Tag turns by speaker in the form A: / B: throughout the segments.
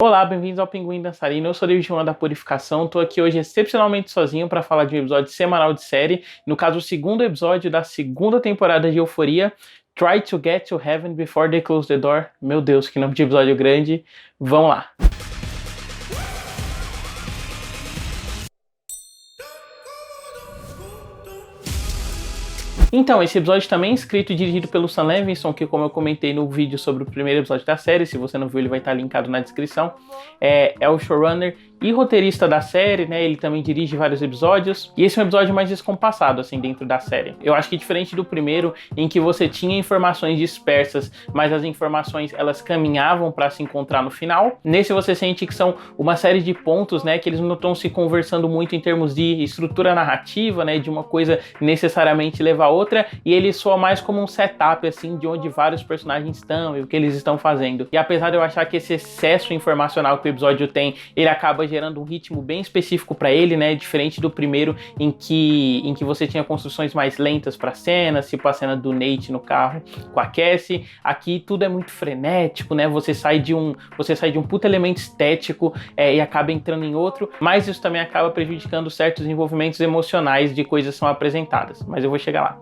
A: Olá, bem-vindos ao Pinguim Dançarino. Eu sou o David Juan da Purificação. Estou aqui hoje excepcionalmente sozinho para falar de um episódio semanal de série. No caso, o segundo episódio da segunda temporada de Euphoria, Try to Get to Heaven Before They Close the Door. Meu Deus, que nome de episódio grande. Vamos lá. Então, esse episódio também é escrito e dirigido pelo Sam Levinson, que, como eu comentei no vídeo sobre o primeiro episódio da série, se você não viu, ele vai estar linkado na descrição, é o showrunner e roteirista da série, né? Ele também dirige vários episódios, e esse é um episódio mais descompassado, assim, dentro da série. Eu acho que diferente do primeiro, em que você tinha informações dispersas, mas as informações, elas caminhavam para se encontrar no final, nesse você sente que são uma série de pontos, né? Que eles não estão se conversando muito em termos de estrutura narrativa, né? De uma coisa necessariamente levar a outra, e ele soa mais como um setup, assim, de onde vários personagens estão e o que eles estão fazendo. E apesar de eu achar que esse excesso informacional que o episódio tem, ele acaba gerando um ritmo bem específico para ele, né? Diferente do primeiro, em que você tinha construções mais lentas para cenas, tipo a cena do Nate no carro com a Cassie. Aqui tudo é muito frenético, né? Você sai de um puto elemento estético e acaba entrando em outro, mas isso também acaba prejudicando certos envolvimentos emocionais de coisas que são apresentadas. Mas eu vou chegar lá.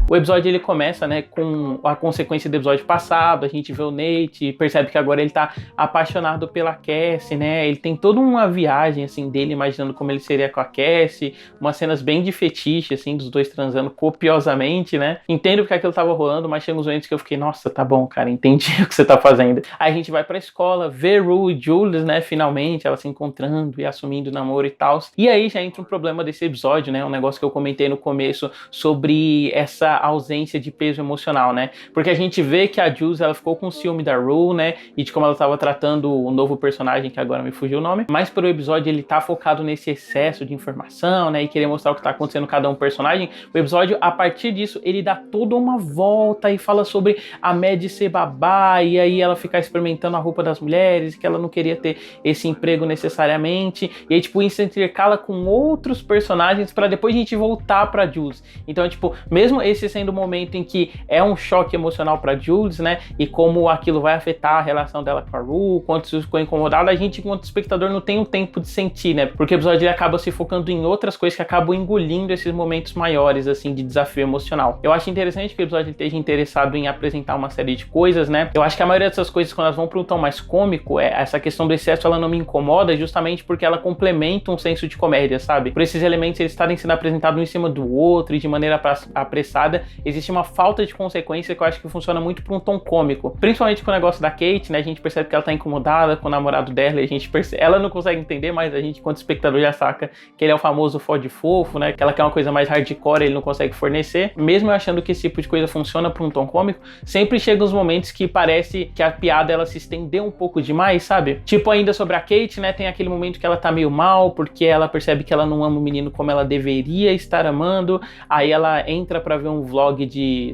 A: O episódio ele começa, né, com a consequência do episódio passado. A gente vê o Nate, percebe que agora ele tá apaixonado pela Cassie, né? Ele tem toda uma viagem, assim, dele imaginando como ele seria com a Cassie, umas cenas bem de fetiche, assim, dos dois transando copiosamente, né? Entendo porque aquilo tava rolando, mas chega uns momentos que eu fiquei, nossa, tá bom, cara, entendi o que você tá fazendo. Aí a gente vai pra escola, vê Rue e Jules, né, finalmente, elas se encontrando e assumindo o namoro e tal. E aí já entra um problema desse episódio, né? Um negócio que eu comentei no começo sobre essa ausência de peso emocional, né? Porque a gente vê que a Jules, ela ficou com ciúme da Rue, né? E de como ela estava tratando o novo personagem, que agora me fugiu o nome. Mas pro episódio, ele tá focado nesse excesso de informação, né? E querer mostrar o que tá acontecendo com cada um personagem. O episódio, a partir disso, ele dá toda uma volta e fala sobre a Mad ser babá, e aí ela ficar experimentando a roupa das mulheres, que ela não queria ter esse emprego necessariamente. E aí, tipo, isso intercala com outros personagens pra depois a gente voltar pra Jules. Então, tipo, mesmo esse sendo o momento em que é um choque emocional para Jules, né? E como aquilo vai afetar a relação dela com a Rue, quanto isso ficou incomodado, a gente, enquanto espectador, não tem o tempo de sentir, né? Porque o episódio ele acaba se focando em outras coisas que acabam engolindo esses momentos maiores, assim, de desafio emocional. Eu acho interessante que o episódio esteja interessado em apresentar uma série de coisas, né? Eu acho que a maioria dessas coisas, quando elas vão para um tom mais cômico, essa questão do excesso, ela não me incomoda, justamente porque ela complementa um senso de comédia, sabe? Por esses elementos eles estarem sendo apresentados um em cima do outro e de maneira apressada, existe uma falta de consequência que eu acho que funciona muito para um tom cômico. Principalmente com o negócio da Kate, né? A gente percebe que ela tá incomodada com o namorado dela e a gente percebe... Ela não consegue entender, mas a gente, enquanto espectador, já saca que ele é o famoso fode fofo, né? Que ela quer uma coisa mais hardcore, ele não consegue fornecer. Mesmo eu achando que esse tipo de coisa funciona para um tom cômico, sempre chega uns momentos que parece que a piada, ela se estendeu um pouco demais, sabe? Tipo, ainda sobre a Kate, né? Tem aquele momento que ela tá meio mal, porque ela percebe que ela não ama o menino como ela deveria estar amando. Aí ela entra para ver um vlog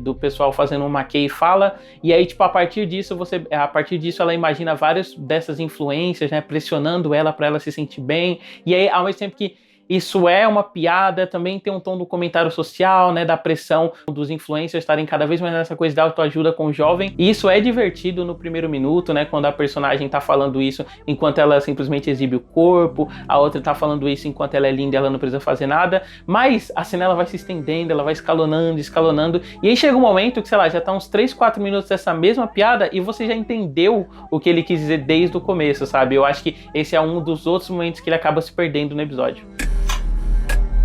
A: do pessoal fazendo uma maquia e fala, e aí, tipo, a partir disso ela imagina várias dessas influências, né, pressionando ela para ela se sentir bem, e aí, ao mesmo tempo que isso é uma piada, também tem um tom do comentário social, né, da pressão dos influencers estarem cada vez mais nessa coisa da autoajuda com o jovem, e isso é divertido no primeiro minuto, né, quando a personagem tá falando isso enquanto ela simplesmente exibe o corpo, a outra tá falando isso enquanto ela é linda e ela não precisa fazer nada, mas a cena ela vai se estendendo, ela vai escalonando, e aí chega um momento que, sei lá, já tá uns 3, 4 minutos dessa mesma piada e você já entendeu o que ele quis dizer desde o começo, sabe? Eu acho que esse é um dos outros momentos que ele acaba se perdendo no episódio.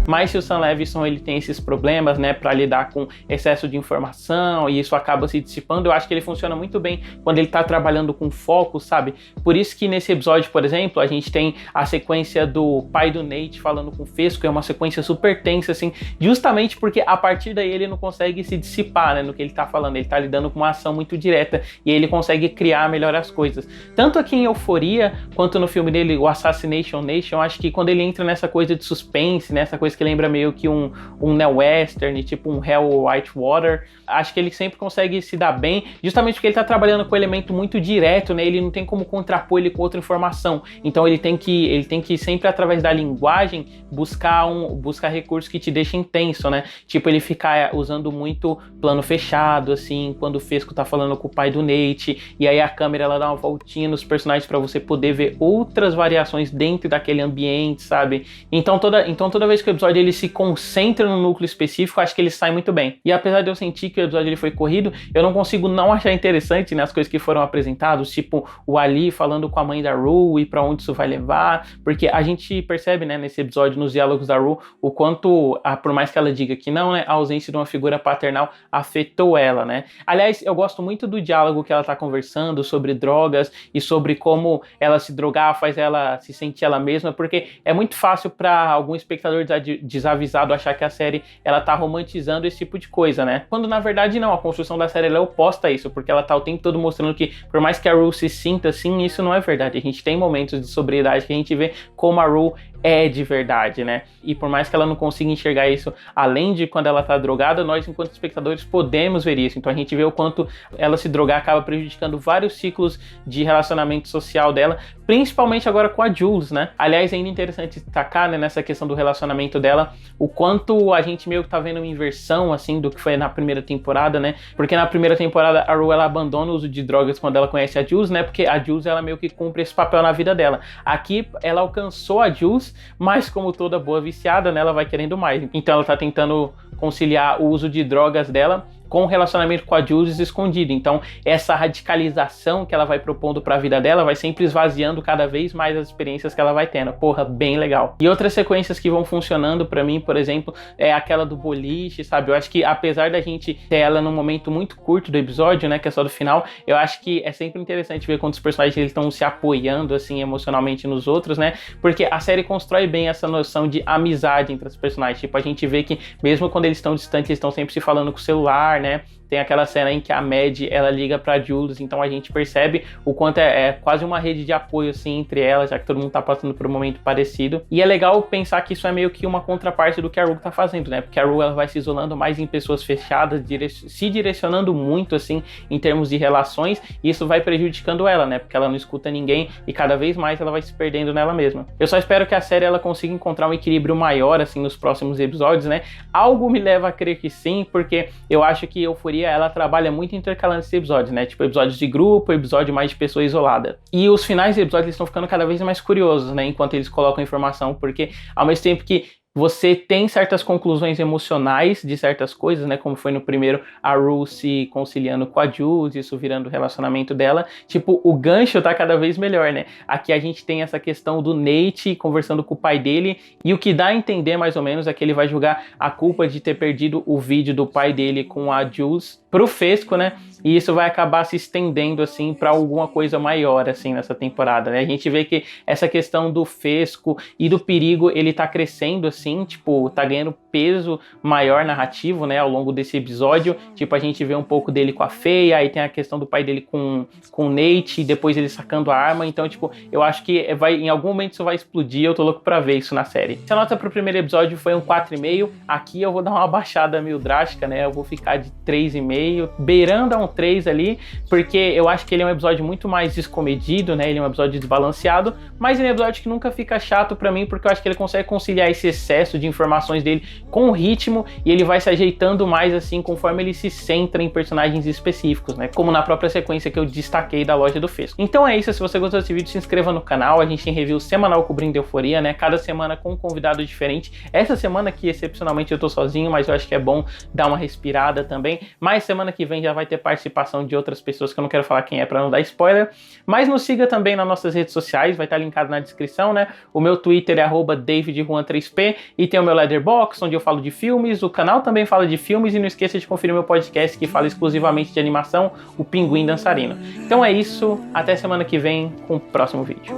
A: Mas se o Sam Levinson ele tem esses problemas, né, para lidar com excesso de informação e isso acaba se dissipando, eu acho que ele funciona muito bem quando ele tá trabalhando com foco, sabe? Por isso que nesse episódio, por exemplo, a gente tem a sequência do pai do Nate falando com o Fesco, é uma sequência super tensa, assim, justamente porque a partir daí ele não consegue se dissipar, né, no que ele tá falando, ele tá lidando com uma ação muito direta e ele consegue criar melhor as coisas. Tanto aqui em Euphoria, quanto no filme dele, o Assassination Nation, eu acho que quando ele entra nessa coisa de suspense, nessa coisa coisa que lembra meio que um neo-western, tipo um Hell Whitewater. Acho que ele sempre consegue se dar bem, justamente porque ele tá trabalhando com um elemento muito direto, né? Ele não tem como contrapor ele com outra informação. Então ele tem que sempre, através da linguagem, buscar recursos que te deixem tenso, né? Tipo, ele ficar usando muito plano fechado, assim, quando o Fesco tá falando com o pai do Nate, e aí a câmera ela dá uma voltinha nos personagens para você poder ver outras variações dentro daquele ambiente, sabe? Então toda vez que o episódio ele se concentra no núcleo específico, acho que ele sai muito bem. E apesar de eu sentir que o episódio ele foi corrido, eu não consigo não achar interessante, né, as coisas que foram apresentadas, tipo o Ali falando com a mãe da Rue e para onde isso vai levar, porque a gente percebe, né, nesse episódio, nos diálogos da Rue, o quanto, por mais que ela diga que não, né, a ausência de uma figura paternal afetou ela, né? Aliás, eu gosto muito do diálogo que ela tá conversando sobre drogas e sobre como ela se drogar faz ela se sentir ela mesma, porque é muito fácil para algum espectador desavisado achar que a série ela tá romantizando esse tipo de coisa, né? Quando na verdade não, a construção da série ela é oposta a isso, porque ela tá o tempo todo mostrando que, por mais que a Rue se sinta assim, isso não é verdade. A gente tem momentos de sobriedade que a gente vê como a Rue é de verdade, né? E por mais que ela não consiga enxergar isso além de quando ela tá drogada, nós, enquanto espectadores, podemos ver isso. Então a gente vê o quanto ela se drogar acaba prejudicando vários ciclos de relacionamento social dela, principalmente agora com a Jules, né? Aliás, é ainda interessante destacar, né, nessa questão do relacionamento dela, o quanto a gente meio que tá vendo uma inversão, assim, do que foi na primeira temporada, né? Porque na primeira temporada a Rue, ela abandona o uso de drogas quando ela conhece a Jules, né? Porque a Jules, ela meio que cumpre esse papel na vida dela. Aqui, ela alcançou a Jules, mas como toda boa viciada, né, ela vai querendo mais. Então ela tá tentando conciliar o uso de drogas dela com o relacionamento com a Jules escondido. Então, essa radicalização que ela vai propondo pra vida dela vai sempre esvaziando cada vez mais as experiências que ela vai tendo. Porra, bem legal. E outras sequências que vão funcionando pra mim, por exemplo, é aquela do boliche, sabe? Eu acho que, apesar da gente ter ela num momento muito curto do episódio, né, que é só do final, eu acho que é sempre interessante ver quando os personagens estão se apoiando, assim, emocionalmente nos outros, né? Porque a série constrói bem essa noção de amizade entre os personagens. Tipo, a gente vê que, mesmo quando eles estão distantes, eles estão sempre se falando com o celular, né? Tem aquela cena em que a Mad, ela liga pra Jules, então a gente percebe o quanto é quase uma rede de apoio, assim, entre elas, já que todo mundo tá passando por um momento parecido. E é legal pensar que isso é meio que uma contraparte do que a Rue tá fazendo, né? Porque a Rue, ela vai se isolando mais em pessoas fechadas, se direcionando muito, assim, em termos de relações, e isso vai prejudicando ela, né? Porque ela não escuta ninguém e cada vez mais ela vai se perdendo nela mesma. Eu só espero que a série, ela consiga encontrar um equilíbrio maior, assim, nos próximos episódios, né? Algo me leva a crer que sim, porque eu acho que Euphoria, ela trabalha muito intercalando esses episódios, né? Tipo, episódios de grupo, episódio mais de pessoa isolada. E os finais dos episódios, eles estão ficando cada vez mais curiosos, né? Enquanto eles colocam informação, porque ao mesmo tempo que você tem certas conclusões emocionais de certas coisas, né? Como foi no primeiro, a Rue se conciliando com a Jules, isso virando o relacionamento dela. Tipo, o gancho tá cada vez melhor, né? Aqui a gente tem essa questão do Nate conversando com o pai dele, e o que dá a entender, mais ou menos, é que ele vai jogar a culpa de ter perdido o vídeo do pai dele com a Jules pro Fesco, né? E isso vai acabar se estendendo, assim, para alguma coisa maior, assim, nessa temporada, né? A gente vê que essa questão do Fesco e do perigo, ele tá crescendo, assim, tipo, tá ganhando peso maior narrativo, né, ao longo desse episódio. Tipo, a gente vê um pouco dele com a Feia, aí tem a questão do pai dele com o Nate, e depois ele sacando a arma. Então, tipo, eu acho que em algum momento isso vai explodir, eu tô louco pra ver isso na série. Se a nota pro primeiro episódio foi um 4,5, aqui eu vou dar uma baixada meio drástica, né, eu vou ficar de 3,5, beirando a um 3 ali, porque eu acho que ele é um episódio muito mais descomedido, né, ele é um episódio desbalanceado, mas ele é um episódio que nunca fica chato pra mim, porque eu acho que ele consegue conciliar esse excesso de informações dele com o ritmo, e ele vai se ajeitando mais, assim, conforme ele se centra em personagens específicos, né, como na própria sequência que eu destaquei da Loja do Fesco. Então é isso, se você gostou desse vídeo, se inscreva no canal, a gente tem review semanal cobrindo Euphoria, né, cada semana com um convidado diferente. Essa semana aqui, excepcionalmente, eu tô sozinho, mas eu acho que é bom dar uma respirada também, mas semana que vem já vai ter participação de outras pessoas que eu não quero falar quem é pra não dar spoiler. Mas nos siga também nas nossas redes sociais, vai estar linkado na descrição, né, o meu Twitter é @davidjuan3p, e tem o meu Letterboxd, onde eu falo de filmes, o canal também fala de filmes, e não esqueça de conferir meu podcast que fala exclusivamente de animação, o Pinguim Dançarino. Então é isso, até semana que vem com o próximo vídeo.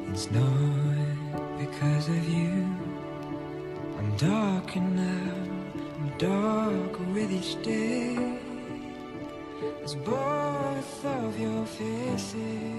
A: It's not because of you I'm darker now, I'm darker with each day, as both of your faces